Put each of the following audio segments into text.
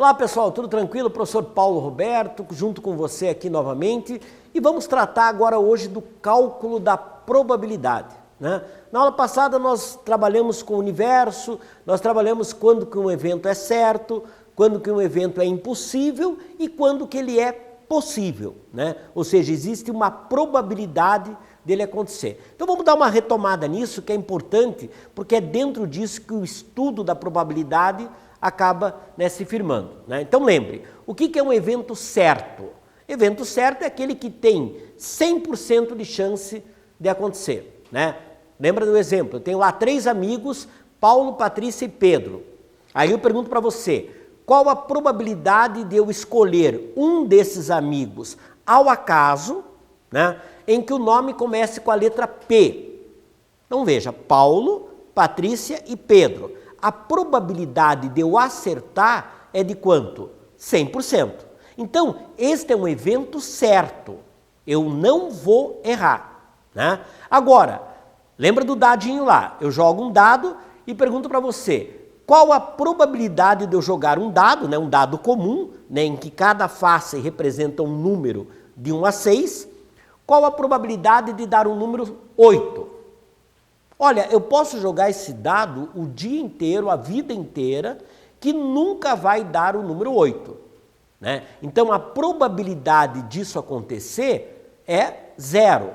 Olá pessoal, tudo tranquilo? Professor Paulo Roberto, junto com você aqui novamente, e vamos tratar agora hoje do cálculo da probabilidade, né? Na aula passada nós trabalhamos com o universo, nós trabalhamos quando que um evento é certo, quando que um evento é impossível e quando que ele é possível, né? Ou seja, existe uma probabilidade dele acontecer. Então vamos dar uma retomada nisso, que é importante, porque é dentro disso que o estudo da probabilidade acaba, né, se firmando, né? Então lembre, o que é um evento certo? Evento certo é aquele que tem 100% de chance de acontecer, né? Lembra do exemplo, eu tenho lá 3 amigos, Paulo, Patrícia e Pedro. Aí eu pergunto para você, qual a probabilidade de eu escolher um desses amigos ao acaso, né, em que o nome comece com a letra P? Então veja, Paulo, Patrícia e Pedro. A probabilidade de eu acertar é de quanto? 100%. Então, este é um evento certo. Eu não vou errar, né? Agora, lembra do dadinho lá? Eu jogo um dado e pergunto para você, qual a probabilidade de eu jogar um dado, né, um dado comum, né, em que cada face representa um número de 1 a 6, qual a probabilidade de dar um número 8? Olha, eu posso jogar esse dado o dia inteiro, a vida inteira, que nunca vai dar o número 8, né? Então, a probabilidade disso acontecer é 0,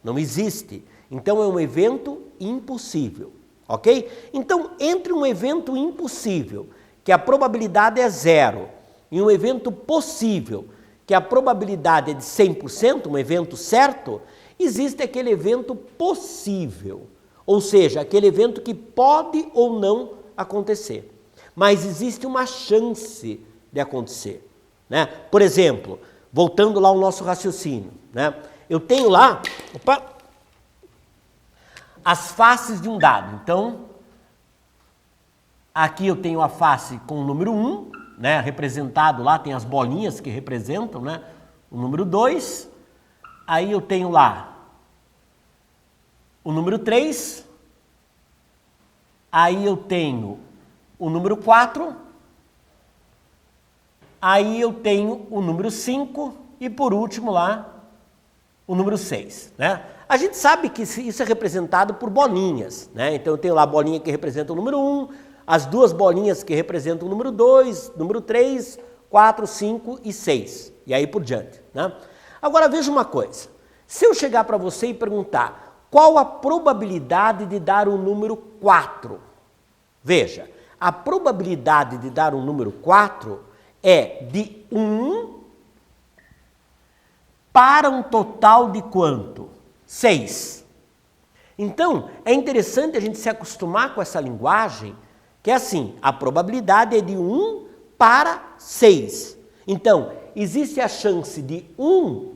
não existe. Então, é um evento impossível, ok? Então, entre um evento impossível, que a probabilidade é 0, e um evento possível, que a probabilidade é de 100%, um evento certo, existe aquele evento possível. Ou seja, aquele evento que pode ou não acontecer, mas existe uma chance de acontecer, né? Por exemplo, voltando lá ao nosso raciocínio, né? Eu tenho lá, as faces de um dado. Então, aqui eu tenho a face com o número 1, né, representado lá, tem as bolinhas que representam, né, o número 2, aí eu tenho lá o número 3, aí eu tenho o número 4, aí eu tenho o número 5 e por último lá o número 6, né? A gente sabe que isso é representado por bolinhas, né? Então eu tenho lá a bolinha que representa o número 1, as 2 bolinhas que representam o número 2, número 3, 4, 5 e 6, e aí por diante, né? Agora veja uma coisa, se eu chegar para você e perguntar qual a probabilidade de dar o número 4? Veja, a probabilidade de dar o número 4 é de 1 para um total de quanto? 6. Então, é interessante a gente se acostumar com essa linguagem, que é assim, a probabilidade é de 1 para 6. Então, existe a chance de 1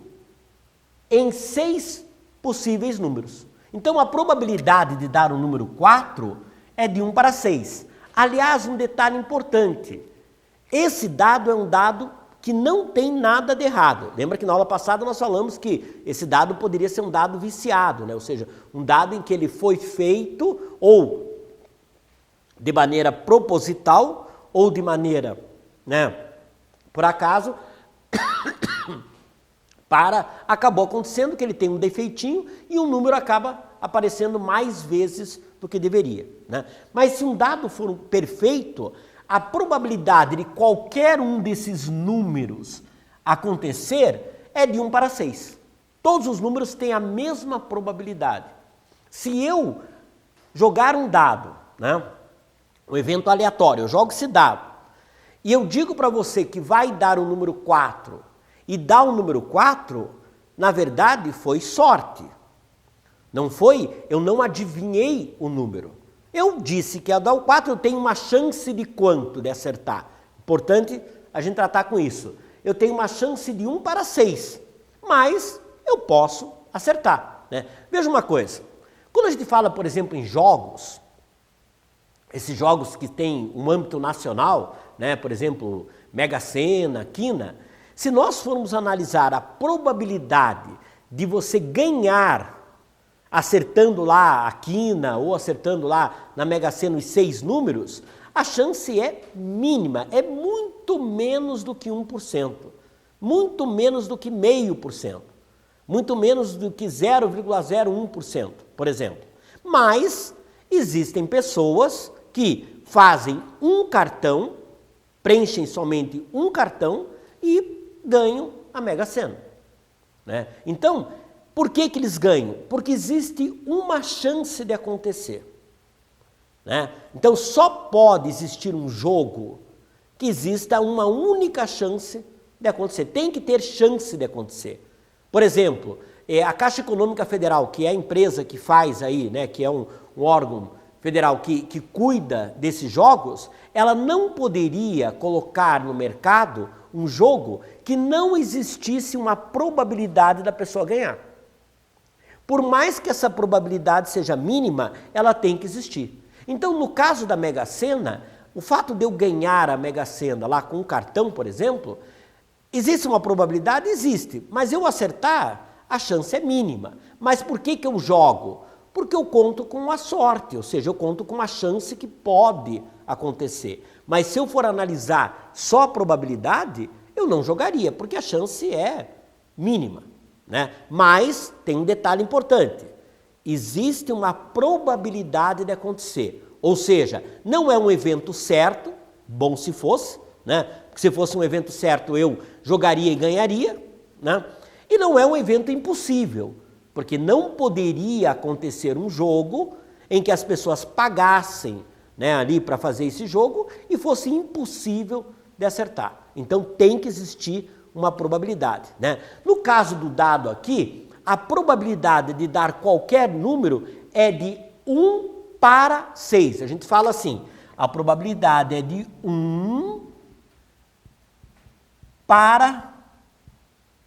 em 6 possíveis números. Então, a probabilidade de dar o número 4 é de 1 para 6. Aliás, um detalhe importante, esse dado é um dado que não tem nada de errado. Lembra que na aula passada nós falamos que esse dado poderia ser um dado viciado, né? Ou seja, um dado em que ele foi feito ou de maneira proposital ou de maneira, né, por acaso, acabou acontecendo que ele tem um defeitinho e o número acaba aparecendo mais vezes do que deveria, né? Mas se um dado for perfeito, a probabilidade de qualquer um desses números acontecer é de 1 para 6. Todos os números têm a mesma probabilidade. Se eu jogar um dado, né, um evento aleatório, eu jogo esse dado, e eu digo para você que vai dar o número 4, e dá o número 4, na verdade foi sorte. Não foi, eu não adivinhei o número. Eu disse que ao dar o 4 eu tenho uma chance de quanto de acertar? Importante a gente tratar com isso. Eu tenho uma chance de 1 para 6, mas eu posso acertar, né? Veja uma coisa, quando a gente fala, por exemplo, em jogos, esses jogos que têm um âmbito nacional, né, por exemplo, Mega Sena, Quina, se nós formos analisar a probabilidade de você ganhar acertando lá a quina ou acertando lá na Mega Sena os 6 números, a chance é mínima, é muito muito menos do que 1%, muito menos do que 0,5%, muito menos do que 0,01%, por exemplo. Mas existem pessoas que fazem um cartão, preenchem somente um cartão e ganham a Mega Sena, né? Então, por que eles ganham? Porque existe uma chance de acontecer, né? Então, só pode existir um jogo que exista uma única chance de acontecer. Tem que ter chance de acontecer. Por exemplo, a Caixa Econômica Federal, que é a empresa que faz aí, né, que é um órgão federal que cuida desses jogos, ela não poderia colocar no mercado um jogo que não existisse uma probabilidade da pessoa ganhar. Por mais que essa probabilidade seja mínima, ela tem que existir. Então, no caso da Mega Sena, o fato de eu ganhar a Mega Sena lá com um cartão, por exemplo, existe uma probabilidade? Existe, mas eu acertar, a chance é mínima. Mas por que eu jogo? Porque eu conto com a sorte, ou seja, eu conto com uma chance que pode acontecer. Mas se eu for analisar só a probabilidade, eu não jogaria, porque a chance é mínima, né? Mas tem um detalhe importante, existe uma probabilidade de acontecer, ou seja, não é um evento certo, bom se fosse, né? Porque se fosse um evento certo eu jogaria e ganharia, né? E não é um evento impossível, porque não poderia acontecer um jogo em que as pessoas pagassem, né, ali para fazer esse jogo e fosse impossível de acertar. Então tem que existir uma probabilidade, né? No caso do dado aqui, a probabilidade de dar qualquer número é de 1 para 6. A gente fala assim, a probabilidade é de 1 para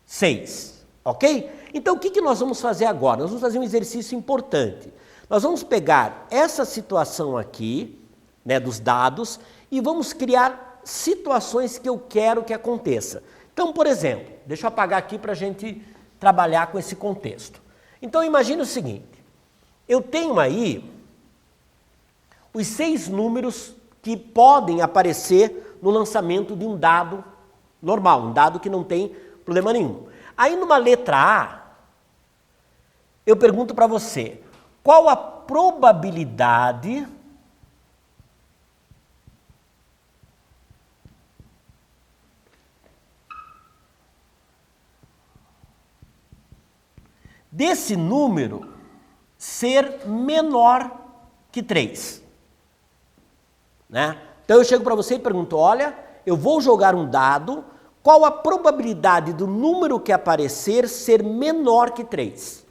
6, ok? Então, o que nós vamos fazer agora? Nós vamos fazer um exercício importante. Nós vamos pegar essa situação aqui, né, dos dados, e vamos criar situações que eu quero que aconteça. Então, por exemplo, deixa eu apagar aqui para a gente trabalhar com esse contexto. Então, imagine o seguinte, eu tenho aí os 6 números que podem aparecer no lançamento de um dado normal, um dado que não tem problema nenhum. Aí numa letra A, eu pergunto para você, qual a probabilidade desse número ser menor que 3? Né? Então eu chego para você e pergunto, olha, eu vou jogar um dado, qual a probabilidade do número que aparecer ser menor que 3?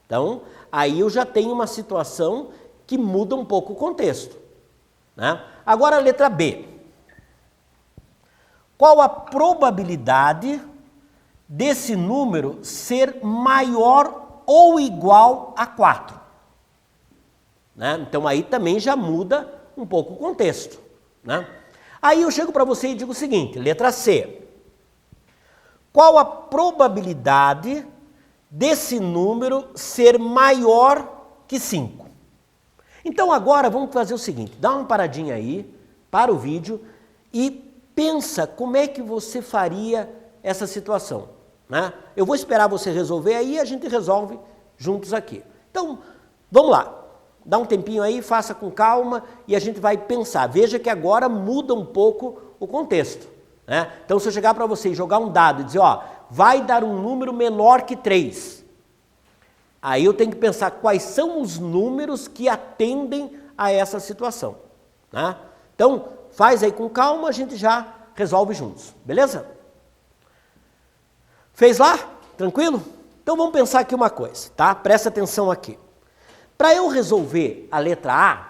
Então, aí eu já tenho uma situação que muda um pouco o contexto, né? Agora a letra B. Qual a probabilidade desse número ser maior ou igual a 4? Né? Então aí também já muda um pouco o contexto, né? Aí eu chego para você e digo o seguinte, letra C. Qual a probabilidade desse número ser maior que 5? Então agora vamos fazer o seguinte, dá uma paradinha aí, para o vídeo e pensa como é que você faria essa situação, né? Eu vou esperar você resolver aí e a gente resolve juntos aqui. Então, vamos lá. Dá um tempinho aí, faça com calma e a gente vai pensar. Veja que agora muda um pouco o contexto, né? Então, se eu chegar para você e jogar um dado e dizer, ó, vai dar um número menor que 3. Aí eu tenho que pensar quais são os números que atendem a essa situação, né? Então, faz aí com calma, a gente já resolve juntos, beleza? Fez lá? Tranquilo? Então vamos pensar aqui uma coisa, tá? Presta atenção aqui. Para eu resolver a letra A,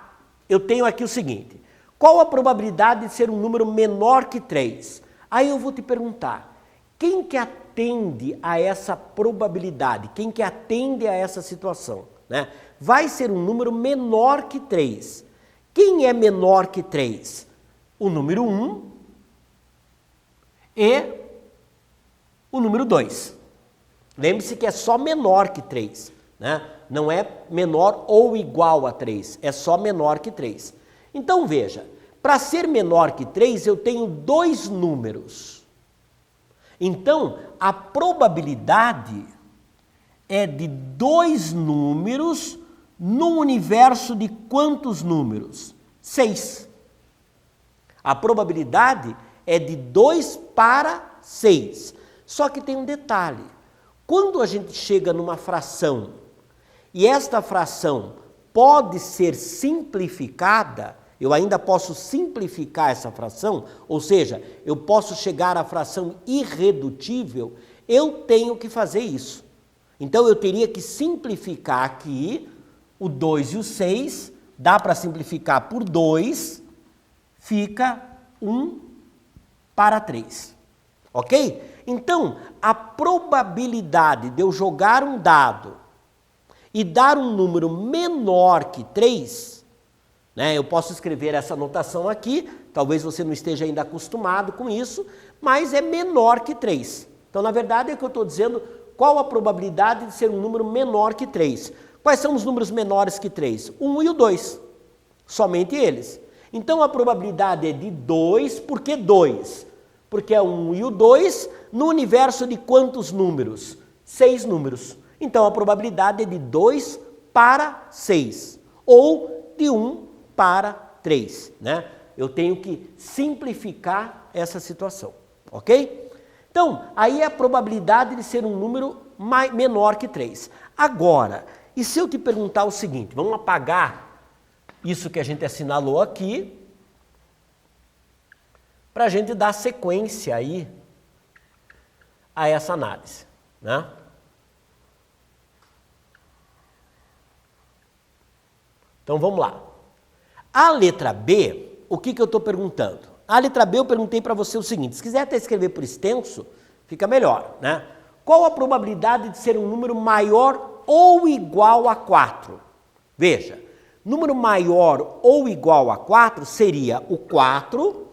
eu tenho aqui o seguinte, qual a probabilidade de ser um número menor que 3? Aí eu vou te perguntar, quem que atende a essa probabilidade? Quem que atende a essa situação, né? Vai ser um número menor que 3. Quem é menor que 3? O número 1 e o número 2. Lembre-se que é só menor que 3, né? Não é menor ou igual a 3, é só menor que 3. Então veja, Para ser menor que 3, eu tenho 2 números. Então, a probabilidade é de 2 números no universo de quantos números? 6. A probabilidade é de 2 para 6. Só que tem um detalhe. Quando a gente chega numa fração e esta fração pode ser simplificada, eu ainda posso simplificar essa fração, ou seja, eu posso chegar à fração irredutível, eu tenho que fazer isso. Então eu teria que simplificar aqui o 2 e o 6, dá para simplificar por 2, fica 1 para 3. Ok? Então, a probabilidade de eu jogar um dado e dar um número menor que 3, né, eu posso escrever essa notação aqui, talvez você não esteja ainda acostumado com isso, mas é menor que 3. Então, na verdade, é que eu estou dizendo qual a probabilidade de ser um número menor que 3. Quais são os números menores que 3? 1 e o 2, somente eles. Então, a probabilidade é de 2, por que 2? Porque é 1 e o 2 no universo de quantos números? 6 números. Então, a probabilidade é de 2 para 6, ou de 1 para 3, né? Eu tenho que simplificar essa situação, ok? Então, aí é a probabilidade de ser um número menor que 3. Agora, e se eu te perguntar o seguinte, vamos apagar isso que a gente assinalou aqui, para a gente dar sequência aí a essa análise, né? Então vamos lá. A letra B, o que eu estou perguntando? A letra B eu perguntei para você o seguinte, se quiser até escrever por extenso, fica melhor, né? Qual a probabilidade de ser um número maior ou igual a 4? Veja, número maior ou igual a 4 seria o 4,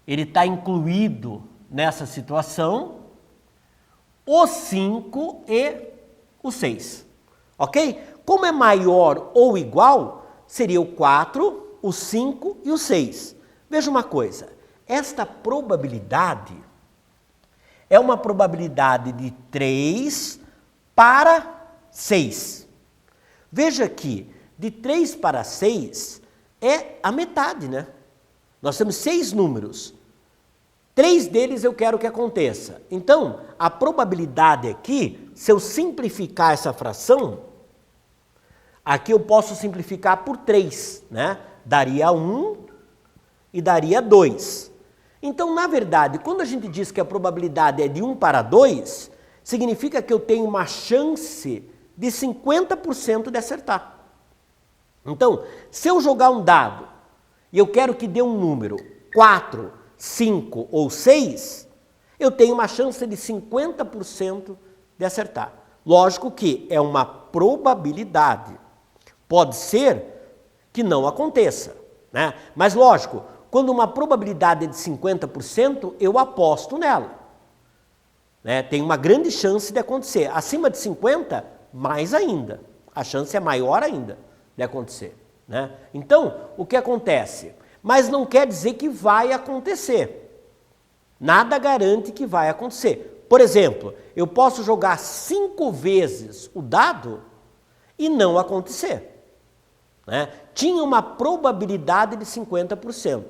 ele está incluído nessa situação, o 5 e o 6, ok? Como é maior ou igual, seria o 4, o 5 e o 6. Veja uma coisa, esta probabilidade é uma probabilidade de 3 para 6. Veja que de 3 para 6 é a metade, né? Nós temos 6 números. 3 deles eu quero que aconteça. Então, a probabilidade aqui, se eu simplificar essa fração, aqui eu posso simplificar por 3, né? Daria 1 e daria 2. Então, na verdade, quando a gente diz que a probabilidade é de 1 para 2, significa que eu tenho uma chance de 50% de acertar. Então, se eu jogar um dado e eu quero que dê um número 4, 5 ou 6, eu tenho uma chance de 50% de acertar. Lógico que é uma probabilidade. Pode ser que não aconteça, né? Mas lógico, quando uma probabilidade é de 50%, eu aposto nela, né? Tem uma grande chance de acontecer. Acima de 50%, mais ainda. A chance é maior ainda de acontecer, né? Então, o que acontece? Mas não quer dizer que vai acontecer. Nada garante que vai acontecer. Por exemplo, eu posso jogar 5 vezes o dado e não acontecer, né? Tinha uma probabilidade de 50%,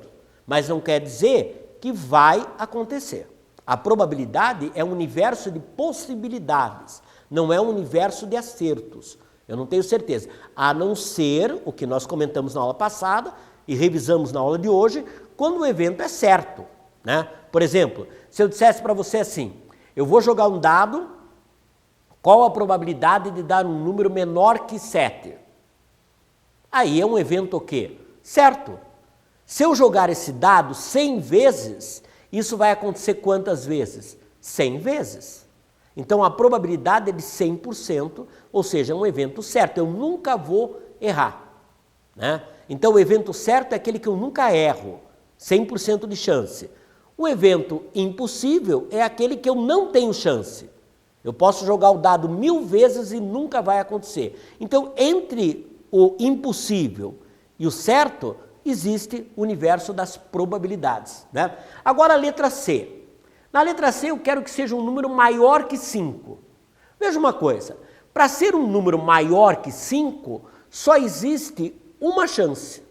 mas não quer dizer que vai acontecer. A probabilidade é um universo de possibilidades, não é um universo de acertos. Eu não tenho certeza, a não ser o que nós comentamos na aula passada e revisamos na aula de hoje, quando o evento é certo, né? Por exemplo, se eu dissesse para você assim, eu vou jogar um dado, qual a probabilidade de dar um número menor que 7? Aí é um evento o quê? Certo. Se eu jogar esse dado 100 vezes, isso vai acontecer quantas vezes? 100 vezes. Então a probabilidade é de 100%, ou seja, é um evento certo, eu nunca vou errar, né? Então o evento certo é aquele que eu nunca erro, 100% de chance. O evento impossível é aquele que eu não tenho chance. Eu posso jogar o dado 1000 vezes e nunca vai acontecer. Então, entre o impossível e o certo, existe o universo das probabilidades, né? Agora a letra C. Na letra C eu quero que seja um número maior que 5. Veja uma coisa, para ser um número maior que 5, só existe uma chance,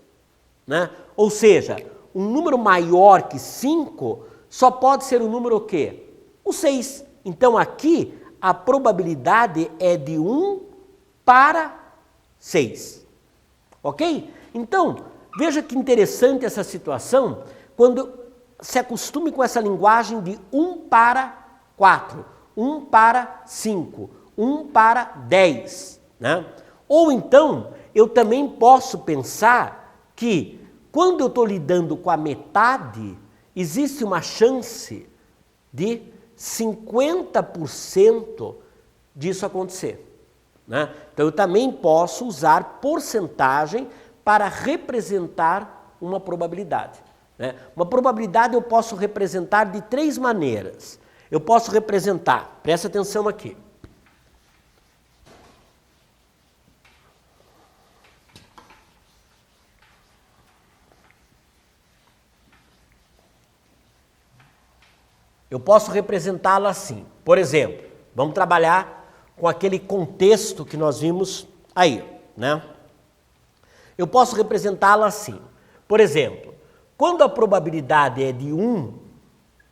né? Ou seja, um número maior que 5 só pode ser o número o quê? O 6. Então aqui a probabilidade é de 1 para 6. Ok? Então, veja que interessante essa situação quando se acostume com essa linguagem de 1 para 4, 1 para 5, 1 para 10. Né? Ou então, eu também posso pensar que quando eu estou lidando com a metade, existe uma chance de 50% disso acontecer. Né? Então, eu também posso usar porcentagem para representar uma probabilidade. Né? Uma probabilidade eu posso representar de 3 maneiras. Eu posso representar, presta atenção aqui. Eu posso representá-la assim. Por exemplo, vamos trabalhar com aquele contexto que nós vimos aí, né? Eu posso representá-la assim. Por exemplo, quando a probabilidade é de 1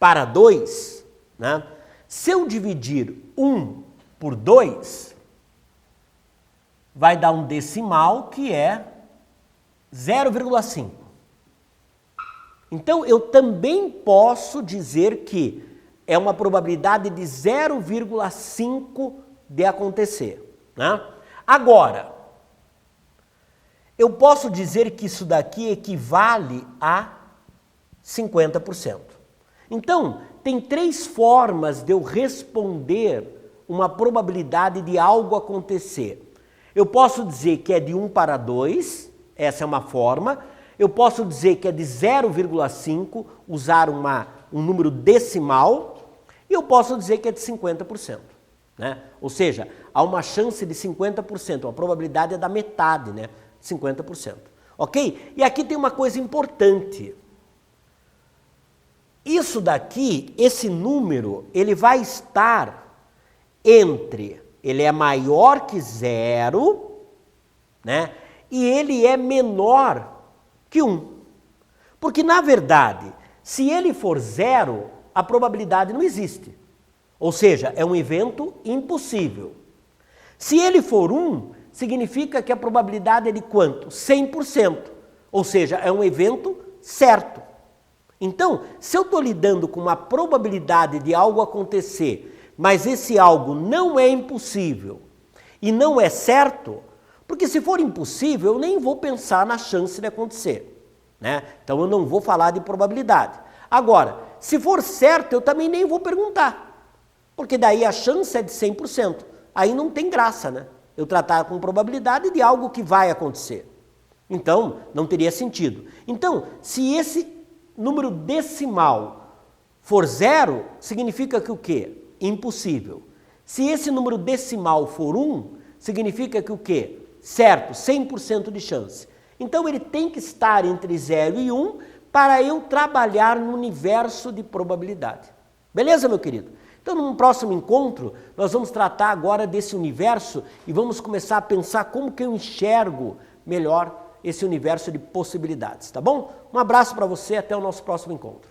para 2, né? Se eu dividir 1 por 2, vai dar um decimal que é 0,5. Então, eu também posso dizer que é uma probabilidade de 0,5 de acontecer. Né? Agora, eu posso dizer que isso daqui equivale a 50%. Então, tem 3 formas de eu responder uma probabilidade de algo acontecer. Eu posso dizer que é de 1 para 2, essa é uma forma. Eu posso dizer que é de 0,5, usar um número decimal. E eu posso dizer que é de 50%. Né? Ou seja, há uma chance de 50%, a probabilidade é da metade, né? 50%. Ok? E aqui tem uma coisa importante. Isso daqui, esse número, ele vai estar entre, ele é maior que 0, né? E ele é menor que 1. Porque, na verdade, se ele for 0, a probabilidade não existe. Ou seja, é um evento impossível. Se ele for 1, significa que a probabilidade é de quanto? 100%. Ou seja, é um evento certo. Então, se eu estou lidando com uma probabilidade de algo acontecer, mas esse algo não é impossível e não é certo, porque se for impossível, eu nem vou pensar na chance de acontecer. Né? Então, eu não vou falar de probabilidade. Agora, se for certo, eu também nem vou perguntar, porque daí a chance é de 100%. Aí não tem graça, né? Eu tratar com probabilidade de algo que vai acontecer. Então, não teria sentido. Então, se esse número decimal for 0, significa que o quê? Impossível. Se esse número decimal for 1, significa que o quê? Certo, 100% de chance. Então, ele tem que estar entre 0 e 1 para eu trabalhar no universo de probabilidade. Beleza, meu querido? Então, num próximo encontro, nós vamos tratar agora desse universo e vamos começar a pensar como que eu enxergo melhor esse universo de possibilidades, tá bom? Um abraço para você, até o nosso próximo encontro.